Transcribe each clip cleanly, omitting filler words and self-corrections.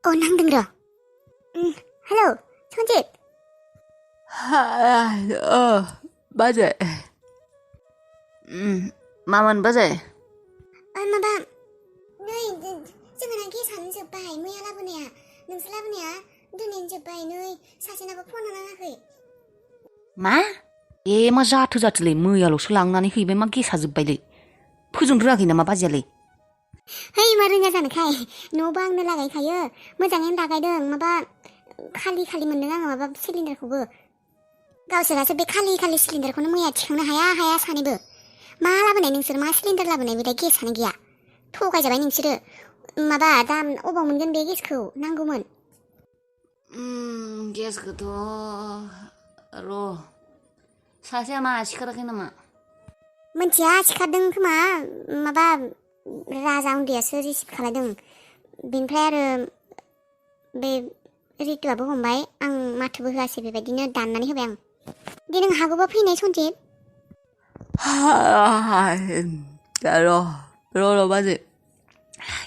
नांदों र'। हेलौ सन्जित। बाजै। मामोन बाजै? माबा नै जोंना गेसानो जोब्बाय मैया लाबोनाया नोंसोर लाबोनाया दिनैनो जोब्बाय नै सासेनाबो फन नाङाखै। मा? मा जाथोलै मैयाल'सो लांनानै हैबाय मा गेसा जोब्बायलै फोजोंनो रोङाखै नामा बाजैयालाय? है मा रोङा जानोखाय न'आवबो आंनो लागायखायो मोजाङैनो लागायदों माबा खालि मोनदों आङो माबा सिलिन्डारखौबो गावसोरासो बे खालि सिलिन्डारखौनो मैया थिखांनो हाया सानैबो मा लाबोनाय नोंसोर मा सिलिन्डार लाबोनाय बेलाय गेसानो गैया थगायजाबाय नोंसोरो माबा दा अबाव मोनगोन बे गेसखौ नांगौमोन। गेसखौथ' र' सासेया मा सिखाराखै नामा? मोनथिया सिखारदों खोमा माबा राजा उन्दैयासो रिसिभ खालायदों बेनिफ्राय आरो बे रितुआबो हमबाय आं माथोबो होआसै बेबायदिनो दाननानै होबाय आं। दे नों हागौबा फैनाय सन्जित। र' बाजै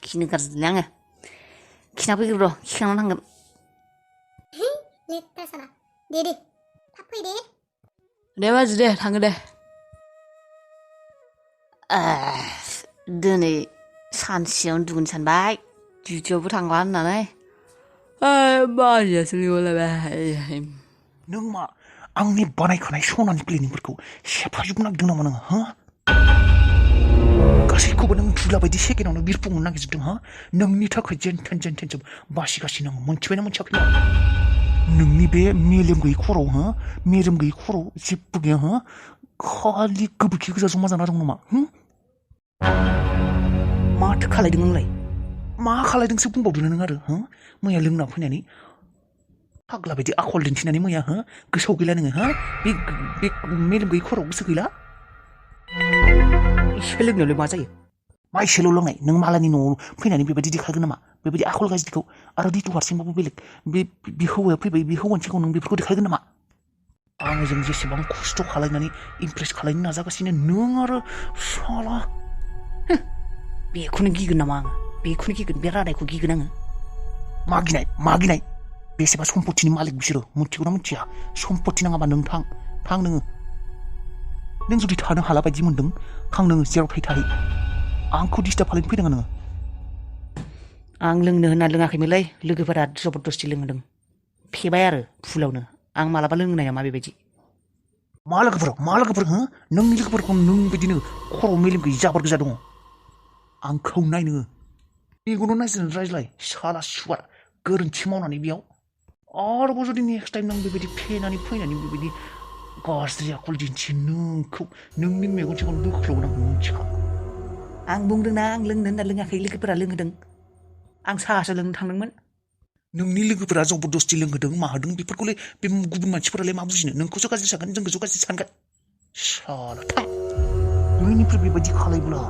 खिनो गारजिलै आङो खिना फैगोन र' खिखांना थांगोन। लेथ्रा साला दे थाब फै दे। दे बाजै दे थाङो दे। दिनै सानसेयावनो दुगैनो सानबाय डिउटियावबो थांला होननानै बाजैयासो लिंहरलायबाय। नों मा आंनि बानायखानाय सनानि प्लेनिंफोरखौ सेफायजोबनो नागिरदों नामा नोङो हो? गासैखौबो नों धुला बायदि सेकेन्डआवनो बिरफुंनो नागिरजोबदों हो? नोंनि थाखाय जेनथेन बासिगासिनो आं मोनथिबायना मोनथियाखै नों? नोंनि बे मेलेम गैयै खर'आव हो मेजेम गैयै खर'आव जेबो गैया हो खालि गोबोरखि गोजा जमा जाना दं नामा? माथो खालायदों नोंलाय? मा खालायदोंसो बुंबावदो नों आरो हो? मैया लोंना फैनानै फाग्ला बायदि आखल दिन्थिनानै मैया हो गोसोआव गैला नोङो हो? बे मेलेम गैयै खर'आव गोसो गैला? एसे लोंनायावलाय मा जायो? मा एसेल' लोंनाय नों मालायनि न'आव फैनानै बेबायदि देखायगोन नामा? बेबायदि आखल गाज्रिखौ आरो रितु हारसिंबाबो बेलेग बे हौवाया फैबाय बे हौवानि सिगाङाव नों बेफोरखौ देखायगोन नामा? आङो जों जेसेबां खस्थ' खालायनानै इमप्रेस खालायनो नाजागासिनो नों आरो साला बेखौनो गिगोन नामा आङो? बेखौनो गिगोन बे रादायखौ गिगोन आङो? मा गिनाय? बेसेबा सम्पतिनि मालिक बिसोरो मिथिगौना मिथिया? सम्पति नाङाबा नों थां नोङो। नों जुदि थानो हाला बायदि मोन्दों थां नोङो जेराव थाहै आंखौ डिस्टार्ब खालायनो फैदों नोङो। आं लोंनो होनना लोङाखैमोनलै लोगोफोरा जबरदस्ति लोंहोदों फेबाय आरो फुलावनो आं मालाबा लोंनो नाया मा बेबायदि। मा लोगोफोर हो? नोंनि लोगोफोरखौ नों बिदिनो खर' मेलेम गैयै जाबार गोजा दङ। आंखौ नाय नोङो मेगनाव नायज्रायनानै रायज्लाय साला सुवार गोरोन्थि मावनानै बेयाव आरोबाव जुदि नेक्स्ट टाइम नों बेबायदि फेनानै फैनानै बेबायदि गाज्रि आखल दिन्थि नोंखौ नोंनि मेगन सिगाङाव बोख्ल'गोन आं मिथिखा। आं बुंदोंना आं लोंनो होनना लोङाखै लोगोफोरा लोंहोदों आं साहासो लोंनो थांदोंमोन। नोंनि लोगोफोरा जबरदस्ति लोंहोदों माहोदों बेफोरखौलाय बे गुबुन मानसिफोरालाय मा बुजिनो? नोंखौसो गाज्रि सानगोन जोंखौसो गाज्रि सानगोन। साला थां नोंनिफ्राय बेबायदि खालायब्ला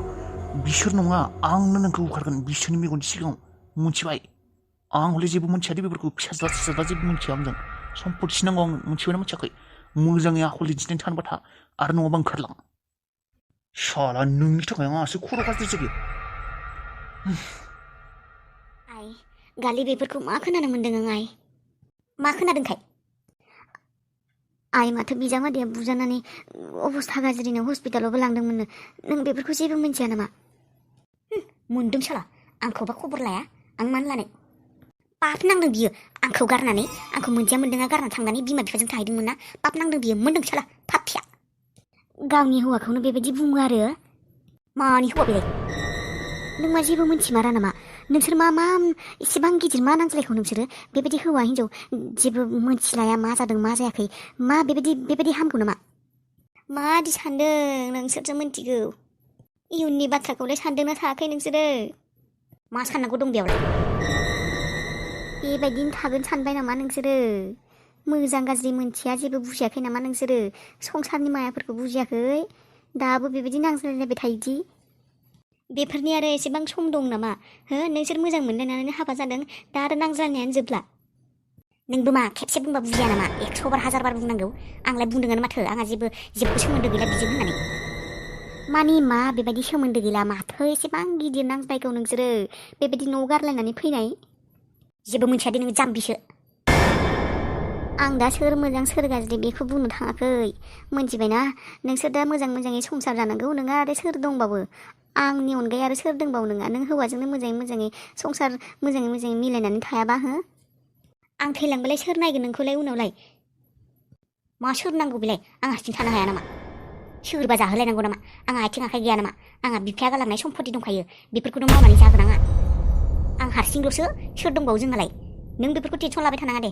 बिसोर नङा आंनो नोंखौ होखारगोन बिसोरनि मेगननि सिगाङाव मिथिबाय? आं हले जेबो मिथिया दे बेफोरखौ फिसाज्ला जेबो मिथिया आंजों सम्पति नांगौ आं मिथिबायना मिथियाखै? मोजाङै आखल दिन्थिनानै थानोबा था आरो नङाबा ओंखारलां। साला नोंनि थाखाय आंहासो खर' गाज्रि जायो। आइ गालि बेफोरखौ मा खोनानो मोन्दों नों आइ? मा खोनादोंखाय? आइ माथो बिजामादैया बुजानानै अबस्था गाज्रिनो हस्पिटालावबो लांदोंमोननो नों बेफोरखौ जेबो मिन्थिया नामा? मोन्दों साला आंखौबा खबर लाया आं मानो लानो? पाप नांदों बियो आंखौ गारनानै आंखौ मोनथिया मोन्दोंआ गारनानै थांनानै बिमा बिफाजों थाहैदोंमोन ना पाप नांदों बियो मोन्दों साला पापिया। गावनि हौवाखौनो बेबायदि बुङो आरो मानि हौवा बेलाय? नों मा जेबो मोनथिमारा नामा? नोंसोर मा एसेबां गिदिर मा नांज्लायखौ नोंसोरो? बेबायदि हौवा हिन्जाव जेबो मोनथिलाया मा जादों मा जायाखै मा बेबायदि हामगौ नामा? मादि सानदों नोंसोरसो मिन्थिगौ। इयुननि बाथ्राखौलाय सानदोंना सानाखै नोंसोरो? मा साननांगौ दं बेयावलाय? बेबायदिनो थागोन सानबाय नामा नोंसोरो? मोजां गाज्रि मोनथिया जेबो बुजियाखै नामा नोंसोरो? संसारनि मायाफोरखौ बुजियाखै? दाबो बेबायदि नांज्लायलायबाय थायोदि बेफोरनि आरो एसेबां सम दं नामा हो? नोंसोर मोजां मोनलायनानै हाबा जादों दा आरो नांज्लायनायानो जोबला। नोंबो मा खेबसे बुंबा बुजिया नामा? 100 बार 1000 बार बुंनांगौ? आंलाय बुंदोंआनो माथो आंहा जेबो सोमोन्दो गैला बिजों होननानै। मानि मा बेबायदि सोमोन्दो गैला माथो एसेबां गिदिर नांज्लायगौ नोंसोरो बेबायदि न' गारलायनानै फैनाय? जेबो मिथिया दे नोङो जाम्बिसो आं दा सोर मोजां सोर गाज्रि बेखौ बुंनो थाङाखै मोनथिबायना नोंसोर दा मोजाङै संसार जानांगौ नोङा आरो सोर दंबावो आंनि अनगायै आरो सोर दंबावो नोङा नों हौवाजोंनो मोजाङै संसार मोजाङै मिलायनानै थायाबा हो आं थैलांबालाय सोर नायगोन नोंखौलाय उनावलाय मा सोर नांगौ बेलाय आं हारसिं थानो हाया नामा सोरबा जाहोलायनांगौ नामा आंहा आथिं आखाइ गैया नामा आंहा बिफाया गालांनाय सम्पति दंखायो बेफोरखौनो मावनानै जागोन आं हारसिंल'सो सोर दंबावो जोंहालाय नों बेफोरखौ टेनसन लाबाय थानाङा दे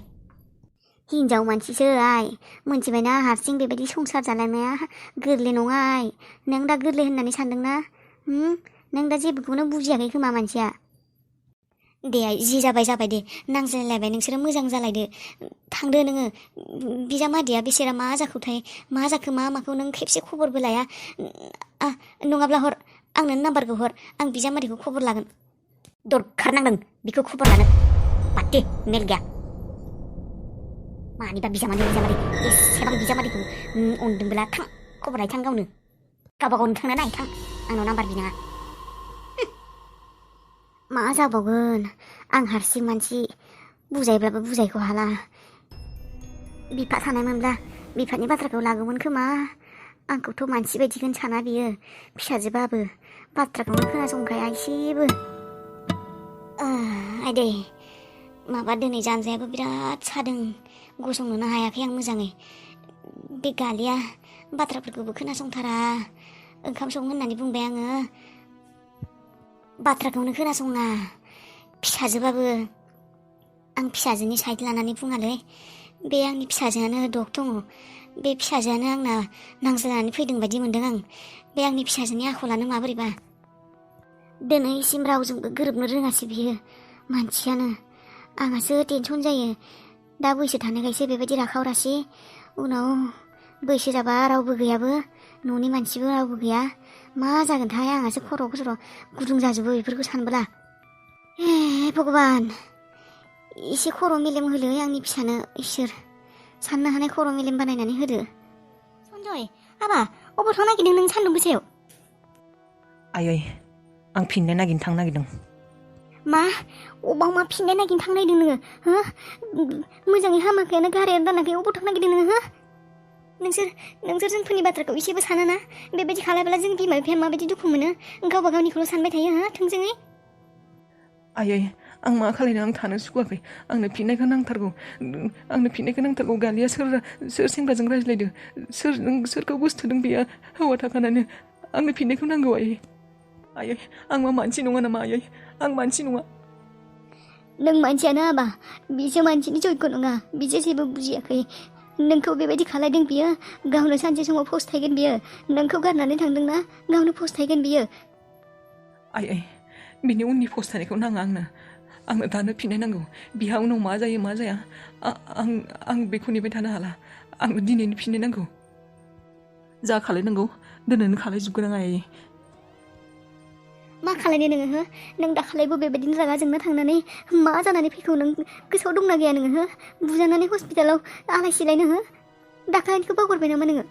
हिनजाव मानसिसो आइ मोनथिबायना हारसिं बेबायदि संसार जालायनाया गोरलै नङा आइ नों दा गोरलै होननानै सानदोंना नों दा जेबोखौनो बुजियाखै खोमा मानसिया दे आइ जि जाबाय दे नांज्लायलायबाय नोंसोरो मोजां जालायदो थांदो नोङो बिजामादैया बेसेरा मा जाखोथाय मा जाखो माखौ नों खेबसे खबरबो लाया नङाब्ला हर आंनो नाम्बारखौ हर आं बिजामादैखौ खबर लागोन दरखार नांदों बिखौ खबर लानो बाददे मेल गैया मानिबा बिजामादै एसेबां बिजामादैखौ अनदोंब्ला थां खबर लायथां गावनो गावबा गावनो थांना नायथां आंनाव नाम्बार बिनाङा मा जाबावगोन आं हारसिं मानसि बुजायब्लाबो बुजायखौ हाला बिफा थानायमोनब्ला बिफानि बाथ्राखौ लागौमोन खोमा आंखौथ' मानसि बायदिखौनो साना बियो फिसाजोबाबो बाथ्राखौनो खोनासंखाया एसेबो आइदै माबा दिनै जानजायाबो बिराद सादों गसंनोनो हायाखै आं मोजाङै बे गालिया बाथ्राफोरखौबो खोनासंथारा ओंखाम सं होननानै बुंबाय आङो बाथ्राखौनो खोनासङा फिसाजोबाबो आं फिसाजोनि साइड लानानै बुङालै बे आंनि फिसाजोआनो दग दङ बे फिसाजोआनो आंना नांज्लायनानै फैदों बायदि मोनदों आं बे आंनि फिसाजोनि आखलानो माबोरैबा दिनैसिम रावजोंबो गोरोबनो रोङासै बियो मानसियानो आंहासो टेनसन जायो दा बैसो थानायखायसो बेबायदि राखावरासि उनाव बैसो जाबा रावबो गैयाबो न'नि मानसिबो रावबो गैया मा जागोनथाय आंहासो खर' गुदुं जाजोबो बेफोरखौ सानबोला भगबान एसे खर' मेलेम होलै आंनि फिसानो इसोर साननो हानाय खर' मेलेम बानायनानै होदो सन्जय हाबा अबाव थांनो नागिरदों नों सान्दुं गोसायाव आयै आं फिननाय नागिरनो थांनो नागिरदों मा अबाव मा फिननाय नागिरनो थांनो नागिरदों नोङो हो मोजाङै हामाखैयानो गारायानो दानाखै अबाव थांनो नागिरदों नोङो हो नोंसोर जोंफोरनि बाथ्राखौ एसेबो सानाना बेबायदि खालामब्ला जों बिमा बिफाया माबायदि दुखु मोनो गावबा गावनिखौल' सानबाय थायो हा थोंजोङै आयै आं मा खालायनो आं थानो सुखुवाखै आंनो फिननायखौ नांथारगौ गालिया सोर सेंग्राजों रायज्लायदों सोरखौ गोसोथोदों बेयो हौवा थाखानानो आंनो फिननायखौ नांगौ आयै आं मा मानसि नङा नामा आयै आं मानसि नङा नों मानसियानो हाबा बिसो मानसिनि जयग' नङा बिसो जेबो बुजियाखै नोंखौ बेबायदि खालायदों बियो गावनो सानसे समाव फस्थायगोन बियो नोंखौ गारनानै थांदोंना गावनो फस्थायगोन बियो आयै बिनि उननि फस्थायनायखौ नाङा आंनो दानो फिननाय नांगौ बिहा उनाव मा जायो मा जाया आं बेखौ नेबाय थानो हाला आंनो दिनैनो फिननाय नांगौ जा खालायनांगौ दिनैनो खालायजोबगोन आं आयै मा खालायनो नोङो हो नों दाखालायबो बेबायदिनो रागा जोंना थांनानै मा जानानै फैखौ नों गोसोआव दंना गैया नोङो हो बुजानानै हस्पिटालाव आलाय सिलायनो हो दाखालिनिखौ बावगारबाय नामा नोङो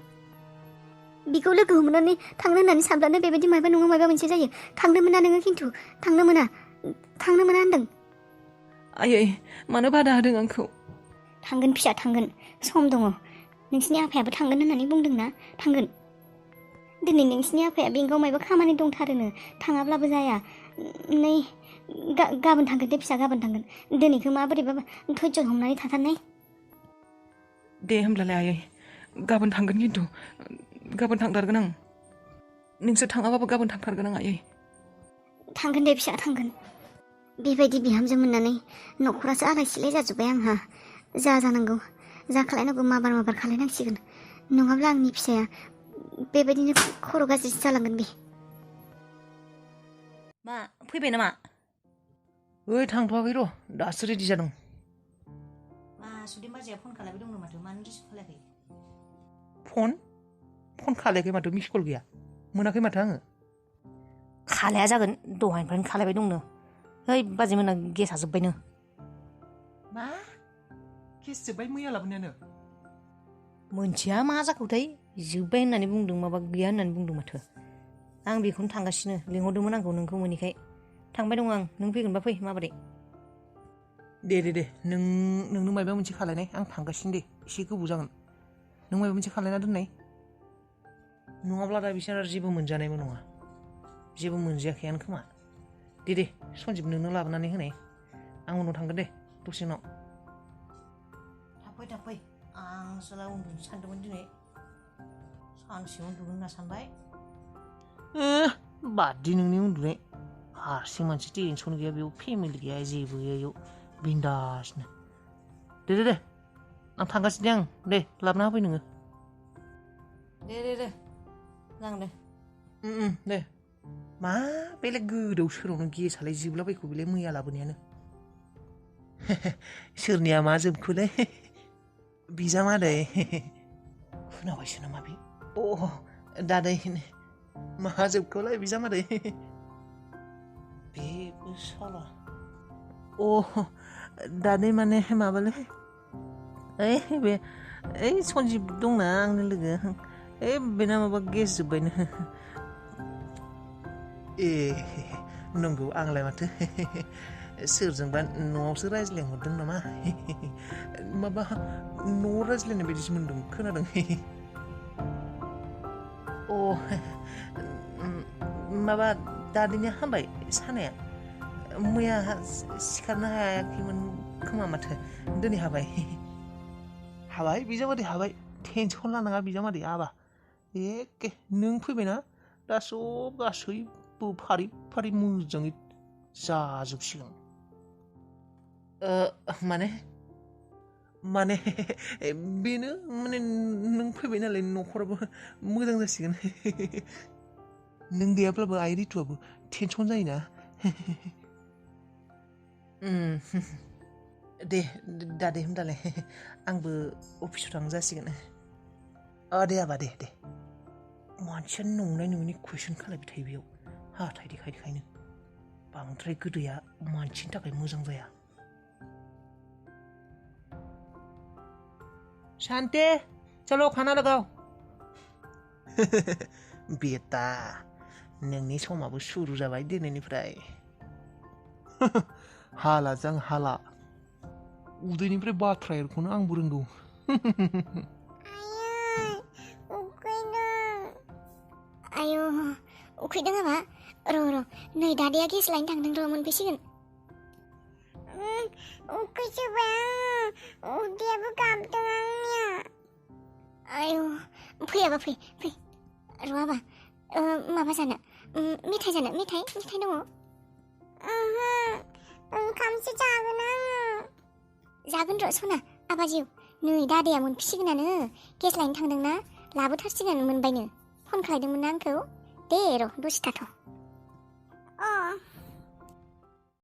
बिखौ लोगो हमनानै थांनो होननानै सानब्लानो बेबायदि माबा नङा माबा मोनसे जायो थांनो मोना नोङो खिन्थु थांनो मोना होनदों आयै मानो बादा होदों आंखौ थांगोन फिसा थांगोन सम दङ नोंसिनि आफायाबो थांगोन होननानै बुंदोंना थांगोन दिनै नोंसिनि आफाया बेंकआव मायबा खामानि दंथारोनो थाङाब्लाबो जाया नै गाबोन थांगोन दे फिसा गाबोन थांगोन दिनैखौ माबोरैबा धैर्य हमनानै थाथारनाय दे होमब्लालाय आयै गाबोन थांगोन खिन्थु गाबोन थांथारगोन आं नोंसोर थाङाबाबो गाबोन थांथारगोन आं आयै थांगोन दे फिसा थांगोन बेबायदि बिहामजो मोननानै न'खरासो आलाय सिलाय जाजोब्बाय आंहा जा जानांगौ जा खालायनांगौ माबार खालायनांसिगोन नङाब्ला आंनि फिसाया बेबायदिनो खर' गाज्रि जालांगोन बे मा फैबाय नामा ओइ थांथ'वाखै र' दासो रेडि जादों मा सुदेम बाजैया फन खालामबाय दंनो माथो मानो रिसिभ खालायाखै फन खालायाखै माथो मिस कल गैया मोनाखै माथो आङो खालाया जागोन दहायनिफ्रायनो खालायबाय दंनो ओइ बाजैमोना गेसा जोब्बायनो मा केस जोब्बाय मैया लाबोनायानो मोनथिया मा जाखोथाय जोब्बाय होननानै बुंदों माबा गैया होननानै बुंदों माथो आं बेखौनो थांगासिनो लिंहरदोंमोन आंखौ नोंखौ मोनैखाय थांबाय दं आं नों फैगोनबा फै माबोरै दे नोंनो माबा मोनसे खालायनाय आं थांगासिनो दे एसे गोबाव जागोन नों माबा मोनसे खालायना दोननाय नङाब्ला दा बिसोर जेबो मोनजानायबो नङा जेबो मोनजायाखैयानो खोमा दे सन्जिब नोंनो लाबोनानै होनाय आं उनाव थांगोन दे दसे उनाव थाब फै आं साला उन्दुनो सानदोंमोन दिनै सानसे उन्दुगोन होनना सानबाय बादि नोंनि उन्दुनाय हारसिं मानसि टेनसन गैया बेयाव फेमिलि गैया जेबो गैया बेयाव बिन्दासनो दे आं थांगासिनो दे लाबोना होफै नोङो दे जागोन दे मा बेलाय गोदाव सोरावनो गेसालाय जोबलाबायखो बेलाय मैया लाबोनायानो सोरनिया मा जोबखोलै बिजामादै खोनाबायसो नामा बे दादै मा जोबखोलाय बिजामादै बेबो साला दादै माने माबालै बे सन्जिब दंना आंनि लोगो बेना माबा गेस जोब्बायनो नंगौ आंलाय माथो सोरजोंबा न'आवसो रायज्लायहरदों नामा माबा न'आव रायज्लायनाय बायदिसो मोन्दों खोनादों माबा दादैनिया हामबाय सानाया मैया सिखारनो हायाखैमोन खोमा माथो दिनै हाबाय बिजामादै हाबाय टेनसन लानाङा बिजामादै हाबा एखे नों फैबायना दा सब गासैबो फारि फारि मोजाङै जाजोबसिगोन माने बेनो माने नों फैबाय नालाय न'खराबो मोजां जासिगोन नों गैयाब्लाबो आइ रितुआबो टेनसन जायोना दे दादे होमबालाय आंबो अफिसाव थांनो जासिगोन दे आबा दे मानसिया नंनाय नङैनि कुइसन खालायबाय थायो बेयाव हाथाय देखायनो बांद्राय गोदैया मानसिनि थाखाय मोजां जाया शांति चलो खाना लगाओ बेटा नोंनि समाबो सुरु जाबाय दिनैनिफ्राय हाला जों हाला उदैनिफ्राय बाथ्रा एरखौनो आंबो रोंगौ आयौ उखैदों नामा र' नै दादाया गेस लायनो थांदों र' मोनफैसिगोन उखैजोब्बाय आं उदैयाबो गाबदों आंनिया आयौ फैयाबा फै र' आबा माबा जानो मेथाइ दङ ओंखामसो जागोन आङो जागोन र' सना आबा जिउ नै दादाया मोनफैसिगोनानो गेस लायनो थांदोंना लाबोथारसिगोन मोनबायनो फन खालायदोंमोन ना आंखौ दे र' दसे थाथ'